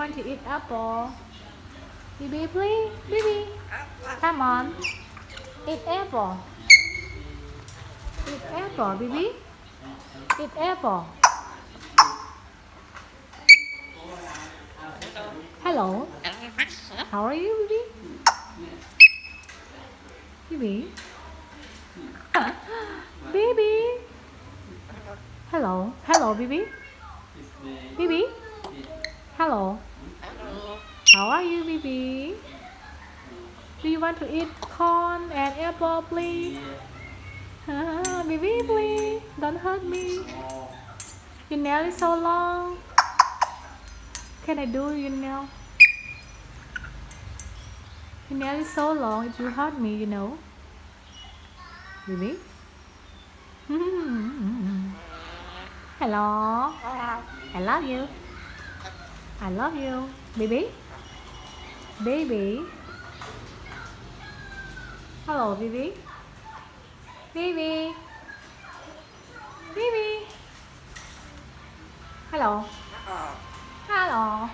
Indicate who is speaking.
Speaker 1: want to eat apple? Bibi, please. Bibi, come on. Eat apple. Eat apple, Bibi. Eat apple. Hello. How are you, Bibi? Bibi. Bibi. Hello. Hello, Bibi. Bibi. Hello. How are you, Bibi? Do you want to eat corn and apple, please? Bibi, please. Don't hurt me. Your nail is so long. Can I do your nail? Your nail is so long, it will hurt me, you know. Bibi? Hello. I love you. I love you. Baby? Baby? Hello, baby? Baby? Baby? Hello? Hello?